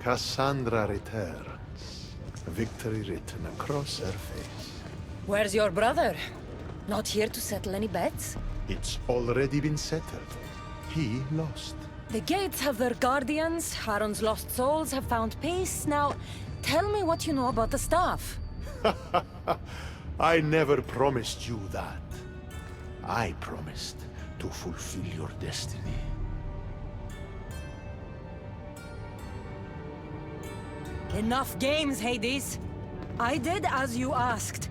Cassandra returns. Victory written across her face. Where's your brother? Not here to settle any bets? It's already been settled. He lost. The gates have their guardians, Charon's lost souls have found peace. Now, tell me what you know about the staff. I never promised you that. I promised to fulfill your destiny. Enough games, Hades. I did as you asked.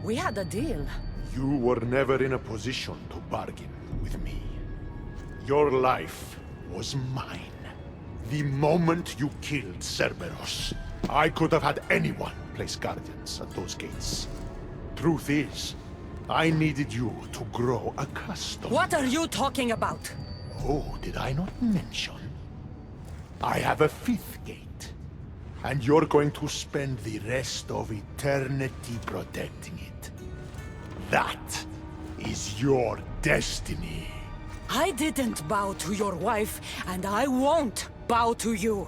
We had a deal. You were never in a position to bargain with me. Your life was mine. The moment you killed Cerberus, I could have had anyone place guardians at those gates. Truth is, I needed you to grow accustomed. What are you talking about? Oh, did I not mention? I have a fifth gate. And you're going to spend the rest of eternity protecting it. That is your destiny. I didn't bow to your wife, and I won't bow to you.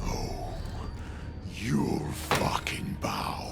Oh, you'll fucking bow.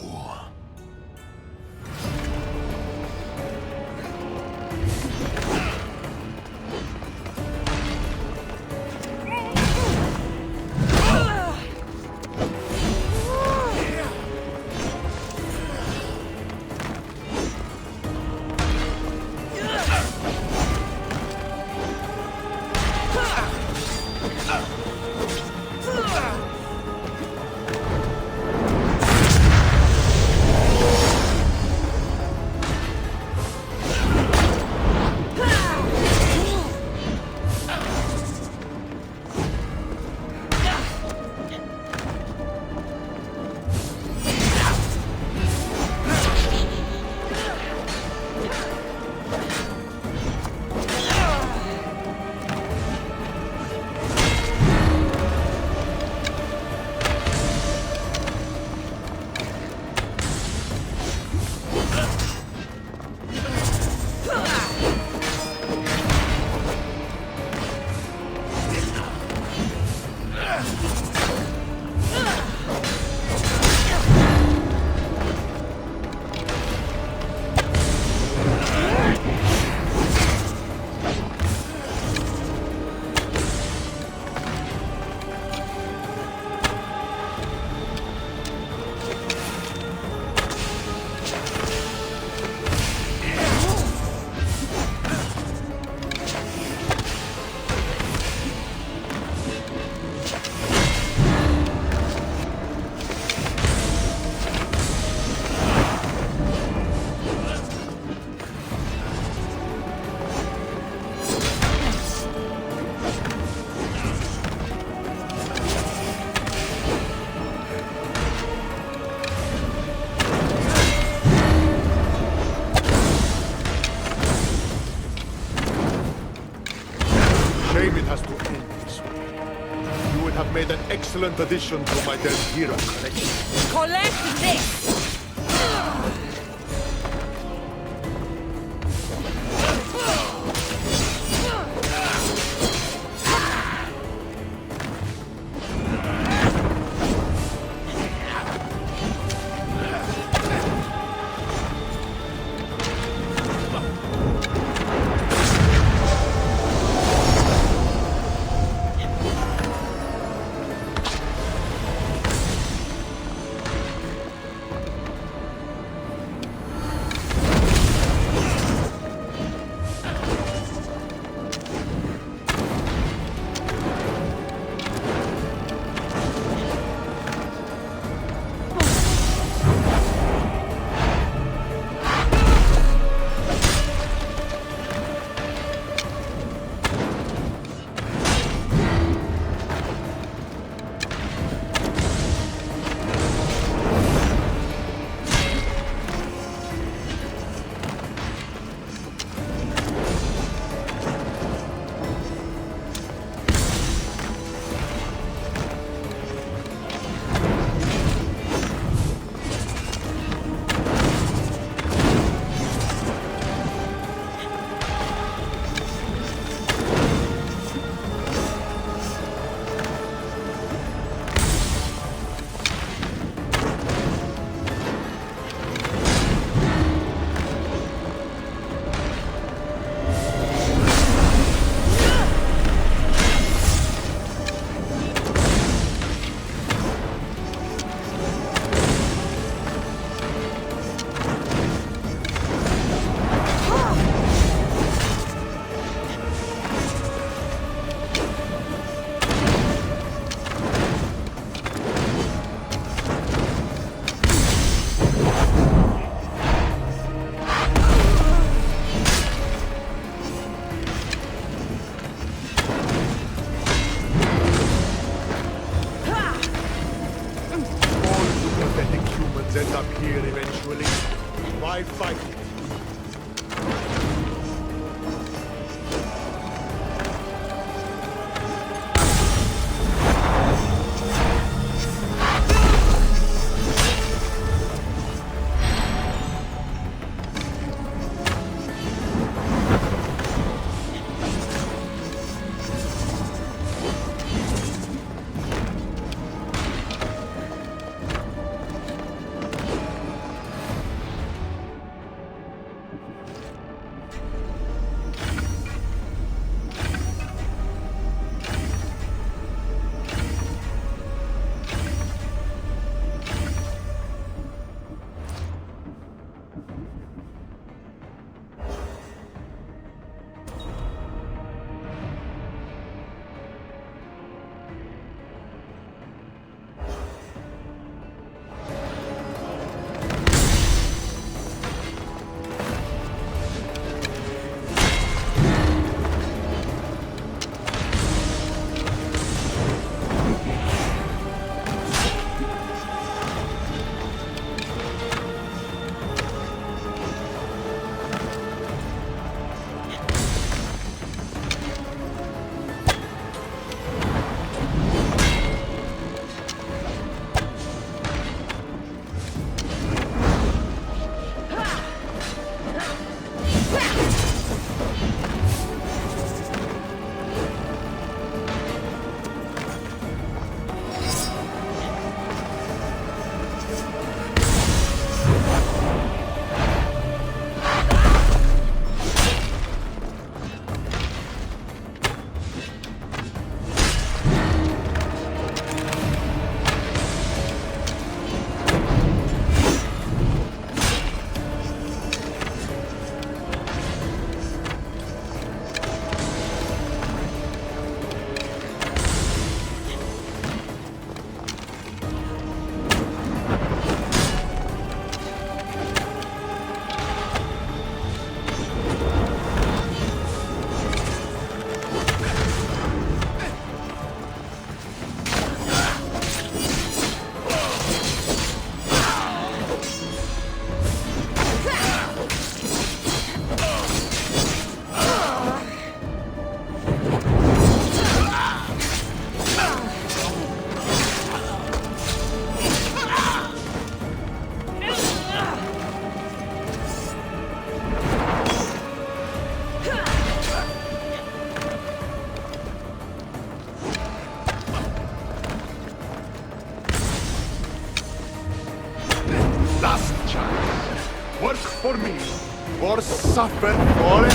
Shame it has to end this way. You would have made an excellent addition to my Dead Hero collection. Collect this! Gods end up here eventually. Why fight it? Work for me, or suffer for it.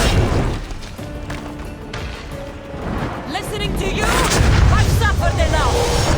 Listening to you, I've suffered enough!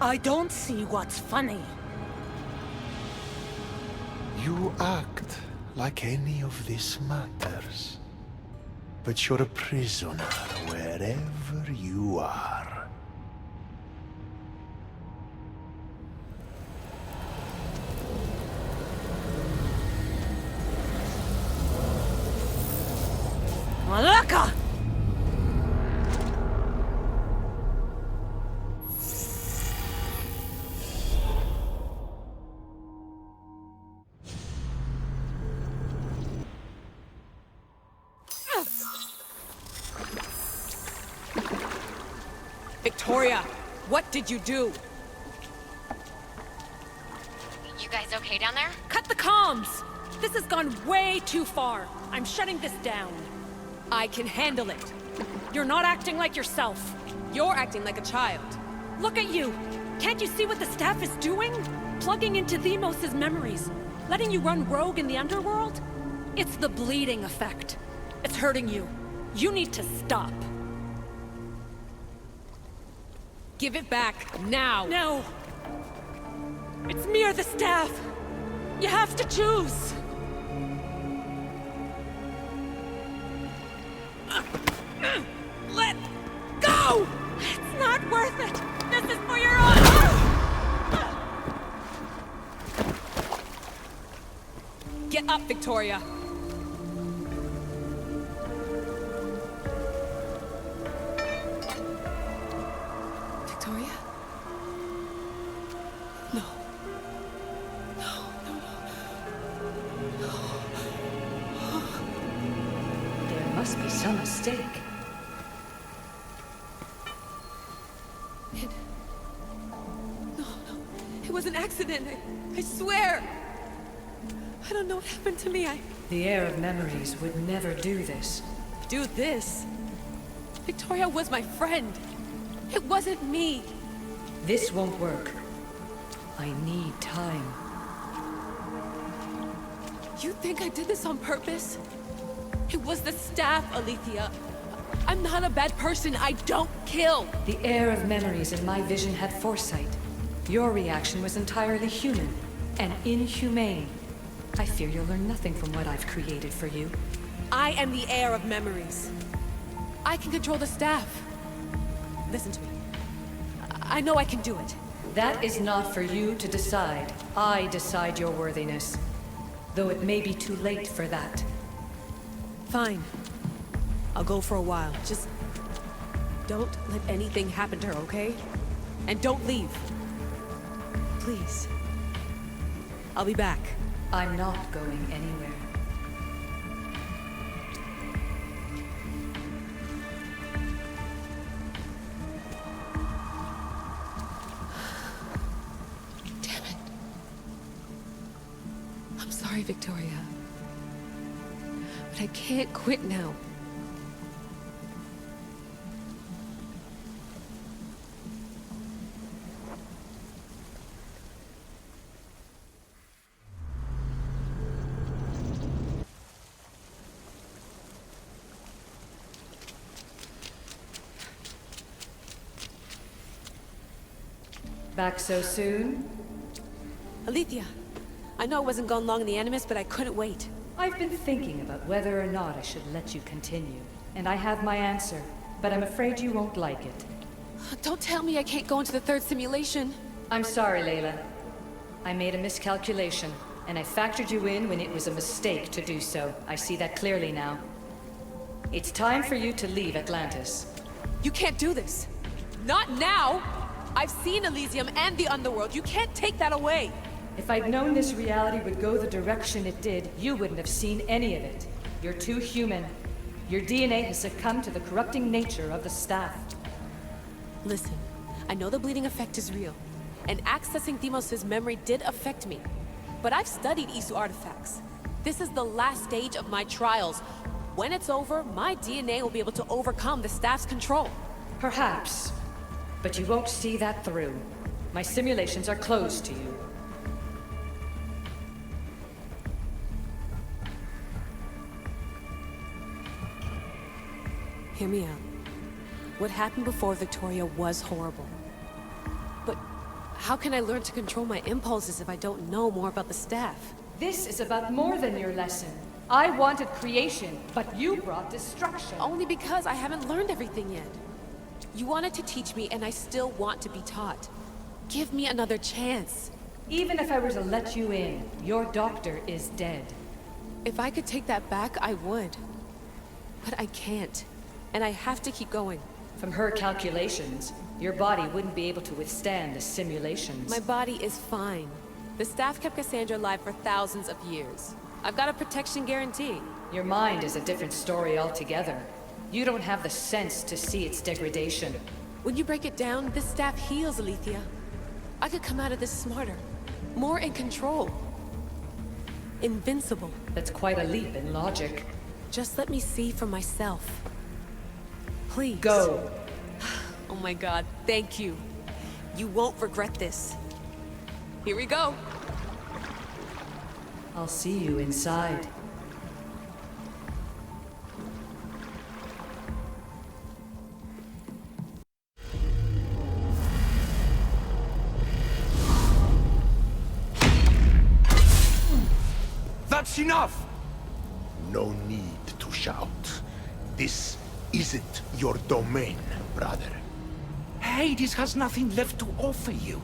I don't see what's funny. You act like any of this matters. But you're a prisoner wherever you are. Malaka! Victoria, what did you do? You guys okay down there? Cut the comms! This has gone way too far. I'm shutting this down. I can handle it. You're not acting like yourself. You're acting like a child. Look at you! Can't you see what the staff is doing? Plugging into Themos' memories. Letting you run rogue in the underworld? It's the bleeding effect. It's hurting you. You need to stop. Give it back, now! No! It's me or the staff! You have to choose! Let go! It's not worth it! This is for your own... Get up, Victoria! Victoria? No. There must be some mistake. No. It was an accident. I swear. I don't know what happened to me. The heir of memories would never do this. Do this. Victoria was my friend. It wasn't me. This won't work. I need time. You think I did this on purpose? It was the staff, Alethea. I'm not a bad person. I don't kill. The heir of memories in my vision had foresight. Your reaction was entirely human and inhumane. I fear you'll learn nothing from what I've created for you. I am the heir of memories. I can control the staff. Listen to me. I know I can do it. That is not for you to decide. I decide your worthiness. Though it may be too late for that. Fine. I'll go for a while. Just don't let anything happen to her, okay? And don't leave. Please. I'll be back. I'm not going anywhere. Damn it. I'm sorry, Victoria. But I can't quit now. Back so soon? Alethea, I know I wasn't gone long in the Animus, but I couldn't wait. I've been thinking about whether or not I should let you continue. And I have my answer, but I'm afraid you won't like it. Don't tell me I can't go into the third simulation. I'm sorry, Layla. I made a miscalculation, and I factored you in when it was a mistake to do so. I see that clearly now. It's time for you to leave Atlantis. You can't do this. Not now! I've seen Elysium and the Underworld. You can't take that away! If I'd known this reality would go the direction it did, you wouldn't have seen any of it. You're too human. Your DNA has succumbed to the corrupting nature of the staff. Listen, I know the bleeding effect is real, and accessing Themos' memory did affect me. But I've studied Isu artifacts. This is the last stage of my trials. When it's over, my DNA will be able to overcome the staff's control. Perhaps. But you won't see that through. My simulations are closed to you. Hear me out. What happened before Victoria was horrible. But How can I learn to control my impulses if I don't know more about the staff? This is about more than your lesson. I wanted creation, but you brought destruction. Only because I haven't learned everything yet. You wanted to teach me, and I still want to be taught. Give me another chance. Even if I were to let you in, your doctor is dead. If I could take that back, I would. But I can't. And I have to keep going. From her calculations, your body wouldn't be able to withstand the simulations. My body is fine. The staff kept Cassandra alive for thousands of years. I've got a protection guarantee. Your mind is a different story altogether. You don't have the sense to see its degradation. When you break it down, this staff heals, Alethea. I could come out of this smarter, more in control. Invincible. That's quite a leap in logic. Just let me see for myself. Please. Go. Oh my god, thank you. You won't regret this. Here we go. I'll see you inside. That's enough! No need to shout. This isn't your domain, brother. Hades has nothing left to offer you.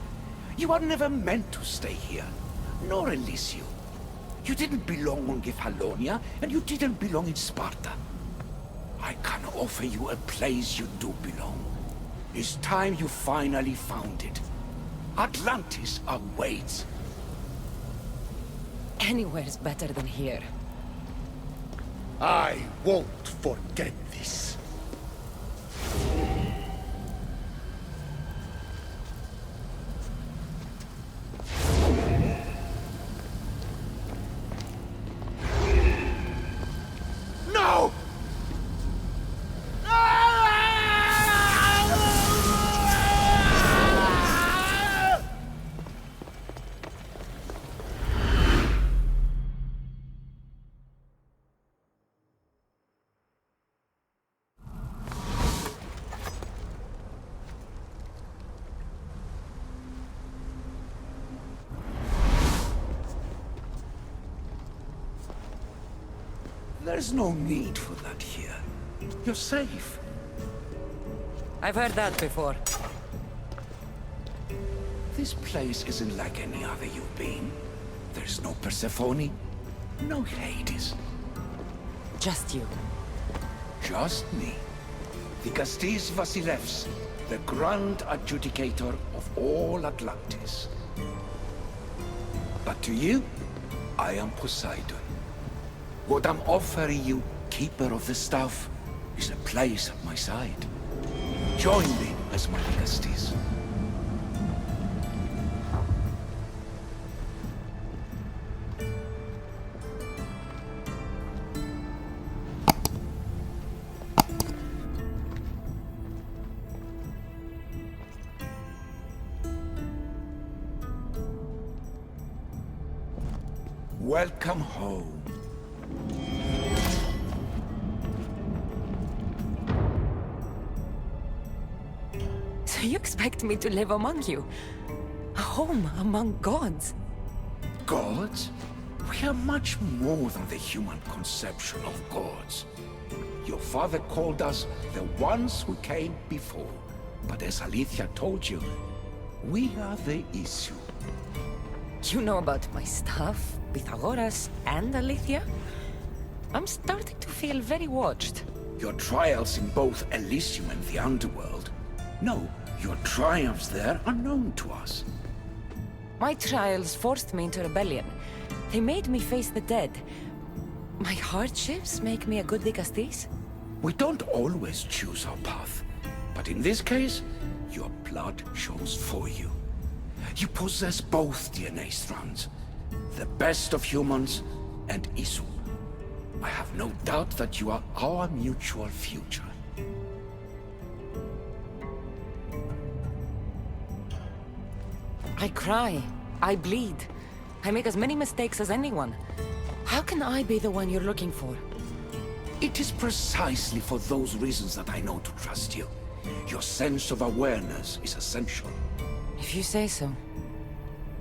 You are never meant to stay here, nor Elysium. You didn't belong on Kefalonia, and you didn't belong in Sparta. I can offer you a place you do belong. It's time you finally found it. Atlantis awaits. Anywhere's better than here. I won't forget this. No! There's no need for that here. You're safe. I've heard that before. This place isn't like any other you've been. There's no Persephone, no Hades. Just you. Just me. Dikastis Vasilevs, the grand adjudicator of all Atlantis. But to you, I am Poseidon. What I'm offering you, Keeper of the Staff, is a place at my side. Join me as my Dikastis. Welcome home. So you expect me to live among you? A home among gods? Gods? We are much more than the human conception of gods. Your father called us the ones who came before. But as Alethea told you, we are the issue. You know about my stuff, Pythagoras and Alethea? I'm starting to feel very watched. Your trials in both Elysium and the underworld. No, your triumphs there are known to us. My trials forced me into rebellion. They made me face the dead. My hardships make me a good Dikastis? We don't always choose our path. But in this case, your blood shows for you. You possess both DNA strands. The best of humans and Isu. I have no doubt that you are our mutual future. I cry. I bleed. I make as many mistakes as anyone. How can I be the one you're looking for? It is precisely for those reasons that I know to trust you. Your sense of awareness is essential. If you say so.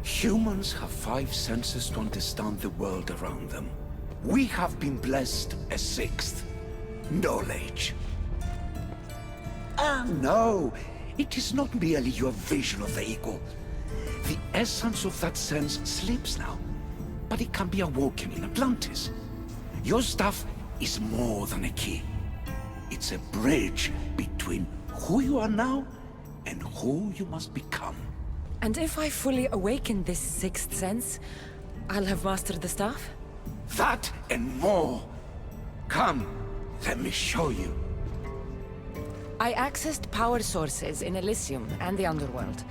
Humans have 5 senses to understand the world around them. We have been blessed a 6th. Knowledge. Ah, no. It is not merely your visual vehicle. The essence of that sense slips now, but it can be awoken in Atlantis. Your stuff is more than a key. It's a bridge between who you are now and who you must become. And if I fully awaken this 6th sense, I'll have mastered the staff? That and more. Come, let me show you. I accessed power sources in Elysium and the Underworld.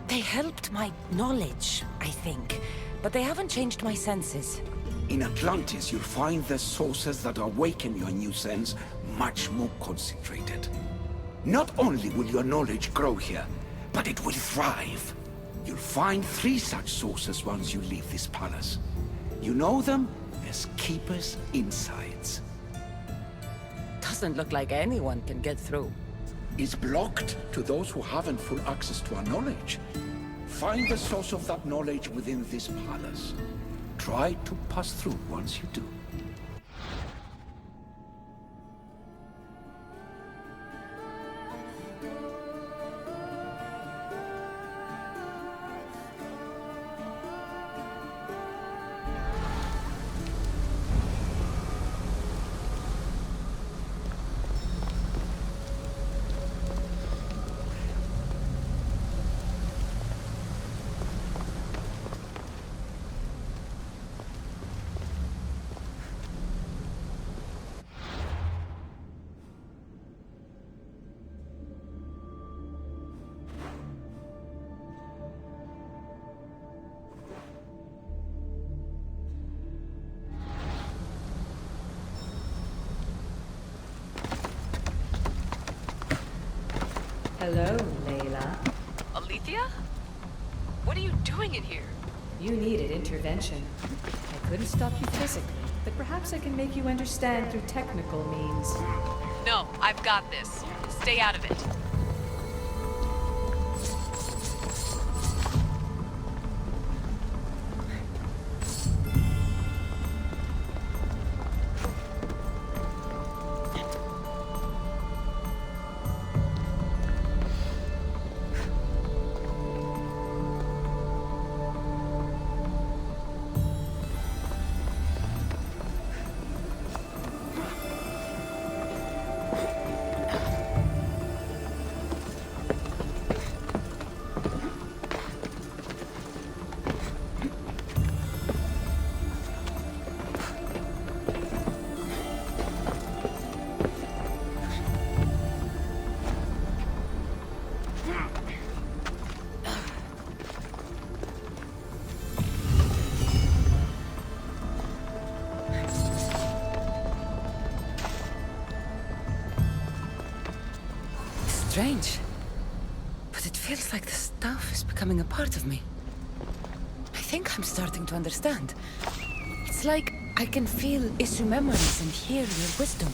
They helped my knowledge, I think, but they haven't changed my senses. In Atlantis, you'll find the sources that awaken your new sense much more concentrated. Not only will your knowledge grow here, but it will thrive. You'll find 3 such sources once you leave this palace. You know them as Keeper's Insights. Doesn't look like anyone can get through. It's blocked to those who haven't full access to our knowledge. Find the source of that knowledge within this palace. Try to pass through once you do. Hello, Layla. Alethea? What are you doing in here? You needed intervention. I couldn't stop you physically, but perhaps I can make you understand through technical means. No, I've got this. Stay out of it. Strange. But it feels like the stuff is becoming a part of me. I think I'm starting to understand. It's like I can feel Isu memories and hear your wisdom.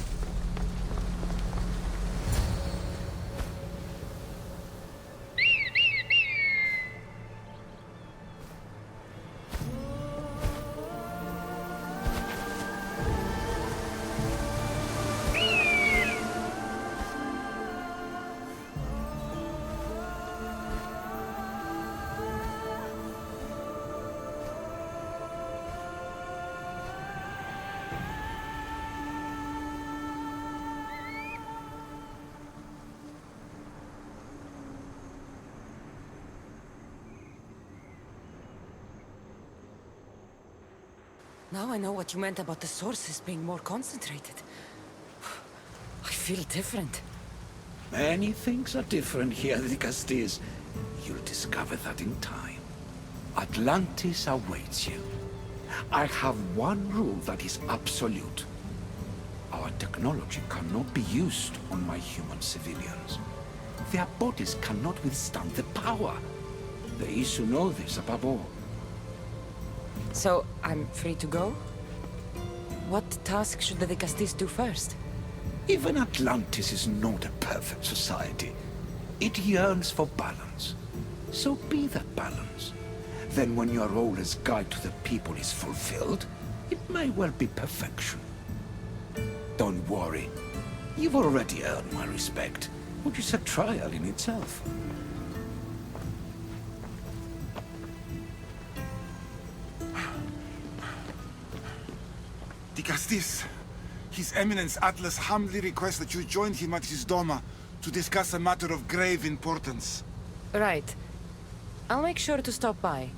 Now I know what you meant about the sources being more concentrated. I feel different. Many things are different here, Dicastes. You'll discover that in time. Atlantis awaits you. I have one rule that is absolute. Our technology cannot be used on my human civilians. Their bodies cannot withstand the power. The Isu know this above all. So, I'm free to go? What task should the Dicastes do first? Even Atlantis is not a perfect society. It yearns for balance. So be that balance. Then when your role as guide to the people is fulfilled, it may well be perfection. Don't worry. You've already earned my respect, which is a trial in itself. Dicastis, His Eminence Atlas humbly requests that you join him at his Doma to discuss a matter of grave importance. Right. I'll make sure to stop by.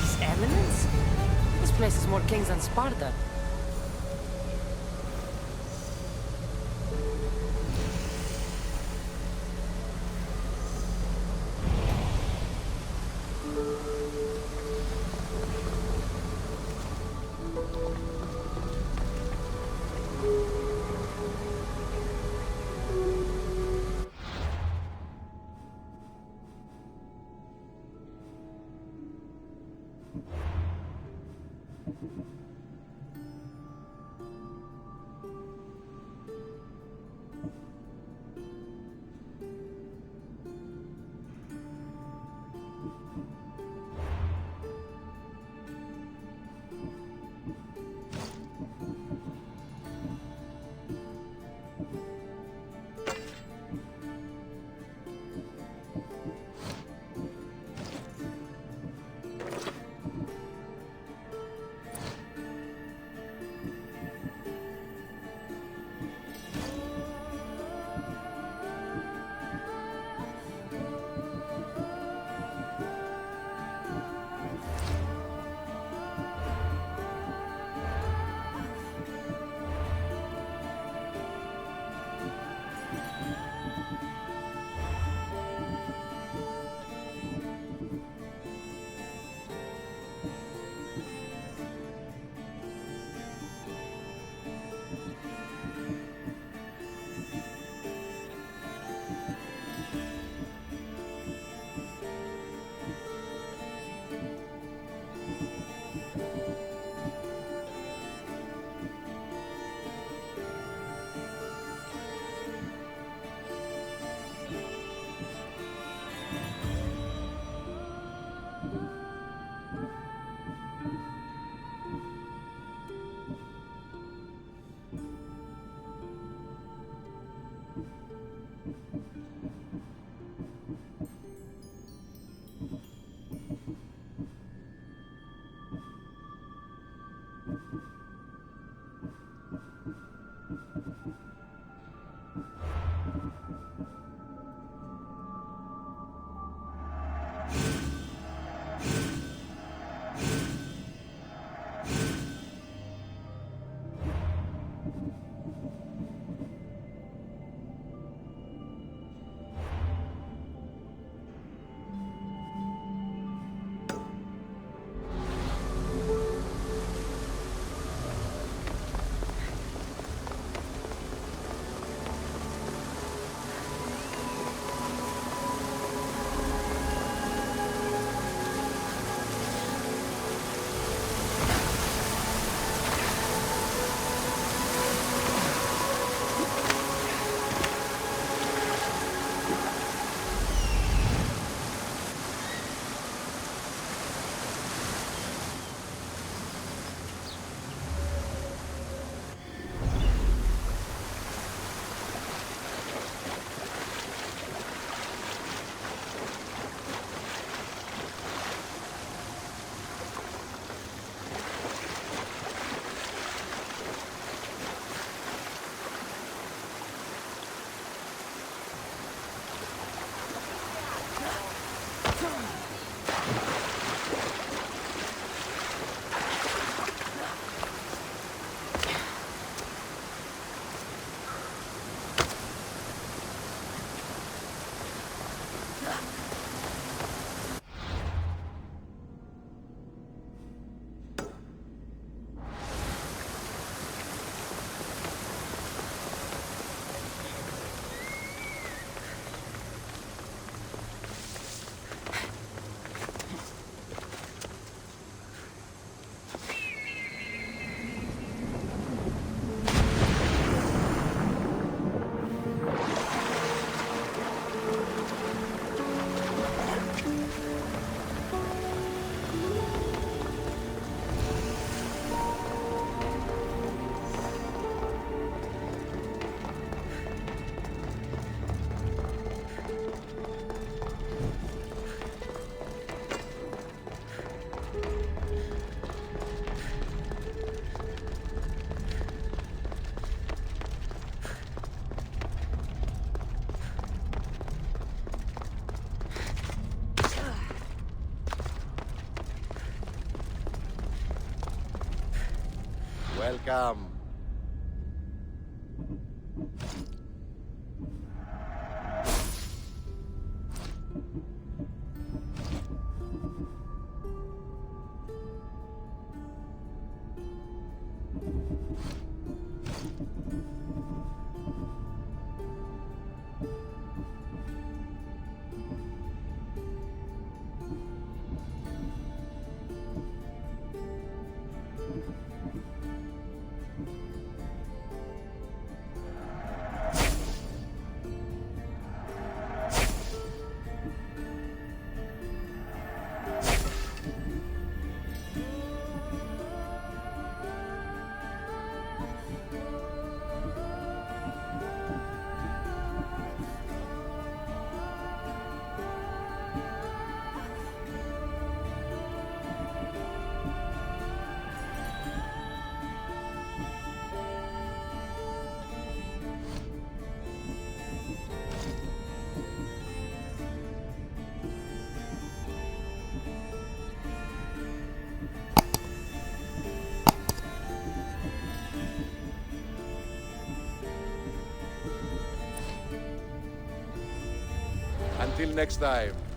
His Eminence? This place is more kings than Sparta. Welcome. Until next time.